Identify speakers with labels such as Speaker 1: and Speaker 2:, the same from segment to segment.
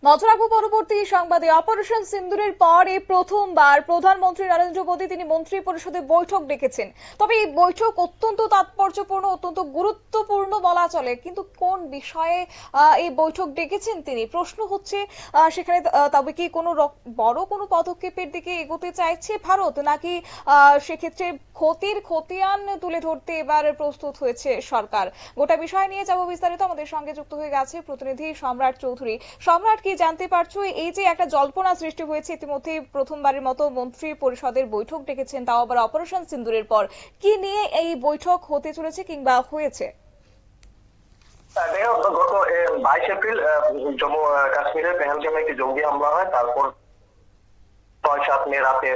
Speaker 1: নজর রাখবো পরবর্তী সংবাদে। অপারেশন সিন্দুরের পর এই প্রথমবার প্রধানমন্ত্রী নরেন্দ্র মোদী তিনি মন্ত্রী পরিষদে বৈঠক ডেকেছেন। তবে এই বৈঠক অত্যন্ত তাৎপর্যপূর্ণ, অত্যন্ত গুরুত্বপূর্ণ বলা চলে। কিন্তু কোন বিষয়ে এই বৈঠক ডেকেছেন তিনি, প্রশ্ন হচ্ছে সেখানে তবে কি কোনো বড় কোনো পদক্ষেপের দিকে এগোতে চাইছে ভারত, নাকি সেক্ষেত্রে খতিয়ান তুলে ধরতে এবার প্রস্তুত হয়েছে সরকার? গোটা বিষয় নিয়ে যাব বিস্তারিত। আমাদের সঙ্গে যুক্ত হয়ে গেছে প্রতিনিধি সম্রাট চৌধুরী। সম্রাট, কি জানতে পারছো এই যে একটা জল্পনা সৃষ্টি হয়েছে ইতিমধ্যে প্রথমবারের মতো মন্ত্রী পরিষদের বৈঠক ডেকেছেন, তাও আবার অপারেশন সিন্দুরের পর, কি নিয়ে এই বৈঠক হতে চলেছে কিংবা হয়েছে?
Speaker 2: গত 22 এপ্রিল জম্মু কাশ্মীরের পেহেলগামে একটি জঙ্গি হামলা হয়। তারপর 6-7 মে রাতে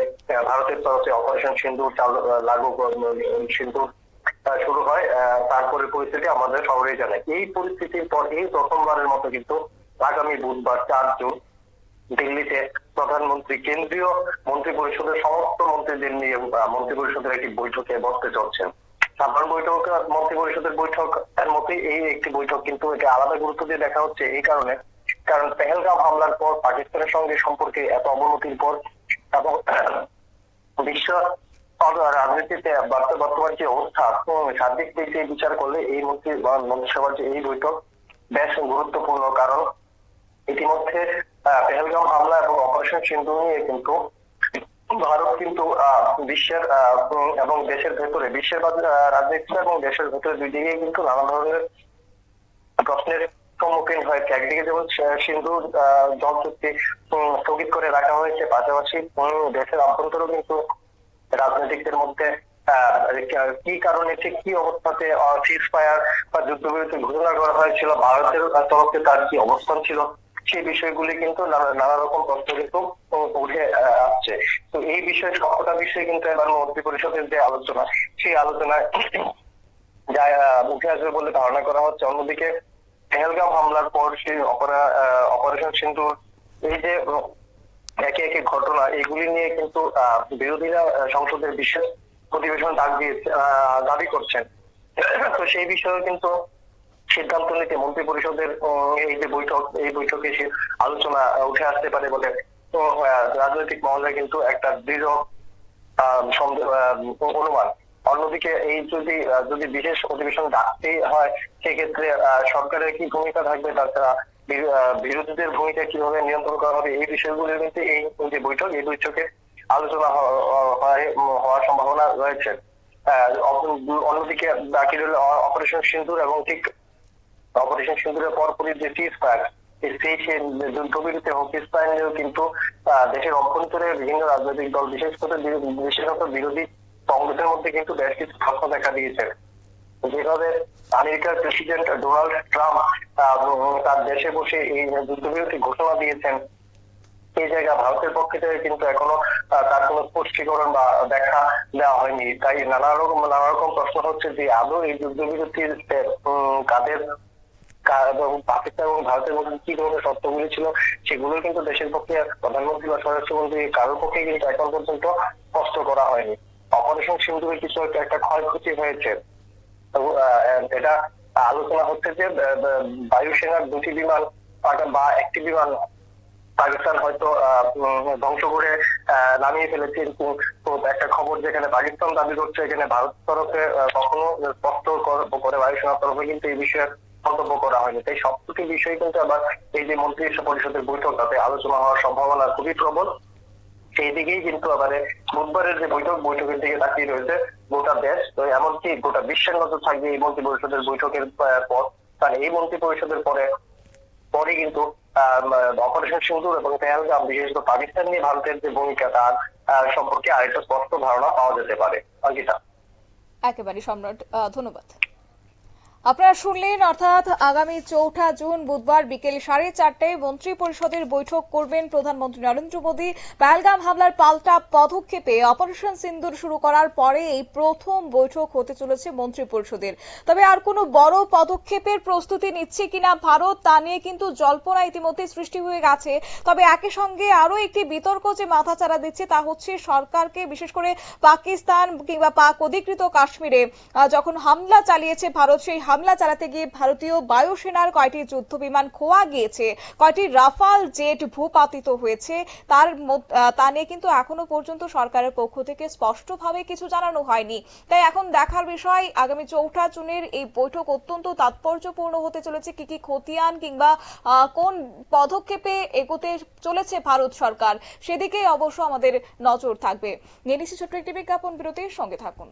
Speaker 2: ভারতের তরফে অপারেশন সিন্দুর সিন্দুর শুরু হয়। তারপরে পরিস্থিতি আমাদের সবাই জানে। এই পরিস্থিতির পর এই প্রথমবারের মতো কিন্তু আগামী বুধবার 4 জুন দিল্লিতে প্রধানমন্ত্রী কেন্দ্রীয় মন্ত্রী পরিষদের সমস্ত মন্ত্রীদের নিয়ে মন্ত্রী পরিষদের একটি বৈঠকে বসতে চলছেন। সাধারণ বৈঠক মন্ত্রী পরিষদের বৈঠক এর মতোই এই একটি বৈঠক, কিন্তু এটা আলাদা গুরুত্ব দিয়ে দেখা হচ্ছে এই কারণ পেহেলগাম হামলার পর পাকিস্তানের সঙ্গে সম্পর্কে এত অবনতির পর এবং বিশ্ব রাজনীতিতে বর্তমান যে অবস্থা, সার্বিক দিক দিয়ে বিচার করলে এই মন্ত্রিসভার যে এই বৈঠক বেশ গুরুত্বপূর্ণ। কারণ ইতিমধ্যে পেহেলগাম হামলা এবং অপারেশন সিন্দুর নিয়ে কিন্তু ভারত কিন্তু বিশ্বের এবং দেশের ভেতরে, বিশ্বের রাজনীতি এবং দেশের ভেতরে দুই দিকে কিন্তু নানা ধরনের প্রশ্নের সম্মুখীন হয়েছে। একদিকে যেমন সিন্ধুর জল চুক্তি স্থগিত করে রাখা হয়েছে, পাশাপাশি দেশের অভ্যন্তরেও কিন্তু রাজনীতিকদের মধ্যে কি কারণে, ঠিক কি অবস্থাতে সিজ ফায়ার বা যুদ্ধবিরতি ঘোষণা করা হয়েছিল, ভারতের তরফে তার কি অবস্থান ছিল, সেই বিষয়গুলি কিন্তু নানা রকম প্রশ্ন কিন্তু উঠে আসছে। তো এই বিষয়ে সবকটা বিষয় কিন্তু এবার মন্ত্রী পরিষদের যে আলোচনা, সেই আলোচনায় যা উঠে আসবে বলে ধারণা করা হচ্ছে। অন্যদিকে পেহেলগাম হামলার পর সেই অপারেশন সিন্দুর, এই যে একে একে ঘটনা, এগুলি নিয়ে কিন্তু বিরোধীরা সংসদের বিশেষ অধিবেশন দাবি করছেন। তো সেই বিষয়ে কিন্তু সিদ্ধান্ত নিতে মন্ত্রী পরিষদের এই যে বৈঠক, এই বৈঠকে আলোচনা উঠে আসতে পারে বলে রাজনৈতিক মহলে কিন্তু একটা দৃঢ় অনুমান। অন্যদিকে এই যদি বিশেষ অধিবেশন ডাকতেই হয়, সেক্ষেত্রে সরকারের কি ভূমিকা থাকবে, তাছাড়া বিরোধীদের ভূমিকা কিভাবে নিয়ন্ত্রণ করা হবে, এই বিষয়গুলো কিন্তু এই যে বৈঠক, এই বৈঠকে আলোচনা হওয়ার সম্ভাবনা রয়েছে। অন্যদিকে বাকি রইল অপারেশন সিন্দুর, এবং ঠিক অপারেশন সিন্দুরের পরপরই যে সিজ ফায়ার, সেই যুদ্ধবিরতি হোক, সিজ ফায়ার নিয়েও কিন্তু দেশের অভ্যন্তরে বিভিন্ন রাজনৈতিক দল, বিশেষত বিরোধী কংগ্রেসের মধ্যে কিন্তু বেশ কিছু প্রশ্ন দেখা দিয়েছে। যেভাবে আমেরিকার প্রেসিডেন্ট ডোনাল্ড ট্রাম্প তার দেশে বসে এই যুদ্ধবিরতি ঘোষণা দিয়েছেন, এই জায়গা ভারতের পক্ষ থেকে কিন্তু এখনো তার কোনো স্পষ্টীকরণ বা ব্যাখ্যা দেওয়া হয়নি। তাই নানা রকম প্রশ্ন হচ্ছে যে আদৌ এই যুদ্ধবিরতির কাদের এবং পাকিস্তান এবং ভারতের মধ্যে কি ধরনের শর্তগুলি ছিল, সেগুলো কিন্তু দেশের পক্ষে প্রধানমন্ত্রী বা স্বরাষ্ট্রমন্ত্রী কারোর পক্ষে কিন্তু এখন পর্যন্ত স্পষ্ট করা হয়নি। অপারেশন সিন্দুরে কিছু একটা ক্ষয়ক্ষতি হয়েছে, এটা আলোচনা হচ্ছে যে বায়ুসেনার 2টি বিমান বা একটি বিমান পাকিস্তান হয়তো ধ্বংস করে নামিয়ে ফেলেছে। কিন্তু একটা খবর যেখানে পাকিস্তান দাবি করছে, এখানে ভারত তরফে কখনো স্পষ্ট করে বায়ুসেনার তরফে কিন্তু এই বিষয়ে মন্তব্য করা হয়নি। তাই সবকটি বিষয় কিন্তু আবার এই যে মন্ত্রী পরিষদের বৈঠক, তাতে আলোচনা হওয়ার সম্ভাবনা খুবই প্রবল। সেই দিকেই কিন্তু আবার বুধবারের যে বৈঠকের দিকে তাকিয়ে রয়েছে গোটা দেশ, এমনকি গোটা বিশ্বের নজর থাকবে এই মন্ত্রী পরিষদের বৈঠকের পর। কারণ এই মন্ত্রী পরিষদের পরে কিন্তু অপারেশন সিন্দুর এবং পেহেলগাম, বিশেষত পাকিস্তান নিয়ে ভারতের যে ভূমিকা, তার সম্পর্কে আরেকটা স্পষ্ট ধারণা পাওয়া যেতে পারে। অঙ্কিতা।
Speaker 1: একেবারে সম্রাট, ধন্যবাদ। আপনারা শুনলেন, অর্থাৎ আগামী 4 জুন বুধবার বিকেল 4:30টায় মন্ত্রী পরিষদের বৈঠক করবেন প্রধানমন্ত্রী নরেন্দ্র মোদী। পেহেলগাম হামলার পাল্টা পদক্ষেপে অপারেশন সিন্দুর শুরু করার পরে এই প্রথম বৈঠক হতে চলেছে মন্ত্রী পরিষদের। তবে আর কোনো বড় পদক্ষেপের প্রস্তুতি নিচ্ছে কিনা ভারত, তা নিয়ে কিন্তু জল্পনা ইতিমধ্যে সৃষ্টি হয়ে গেছে। তবে একই সঙ্গে আরো একটি বিতর্ক যে মাথাচাড়া দিচ্ছে, তা হচ্ছে সরকারকে, বিশেষ করে পাকিস্তান কিংবা পাক অধিকৃত কাশ্মীরে যখন হামলা চালিয়েছে ভারত, সেই হামলা চালাতে গিয়ে ভারতীয় বায়ুসেনার কয়টি যুদ্ধ বিমান খোয়া গিয়েছে, কয়টি রাফাল জেট ভূপাতিত হয়েছে, তা নিয়ে কিন্তু এখনো পর্যন্ত সরকারের পক্ষ থেকে স্পষ্টভাবে কিছু জানানো হয়নি। তাই এখন দেখার বিষয় আগামী 4 জুনের এই বৈঠক অত্যন্ত তাৎপর্যপূর্ণ হতে চলেছে। কি কি খতিয়ান কিংবা কোন পদক্ষেপে এগোতে চলেছে ভারত সরকার, সেদিকে অবশ্য আমাদের নজর থাকবে। নিয়ে নিচ্ছি ছোট্ট একটি বিজ্ঞাপন বিরতির সঙ্গে থাকুন।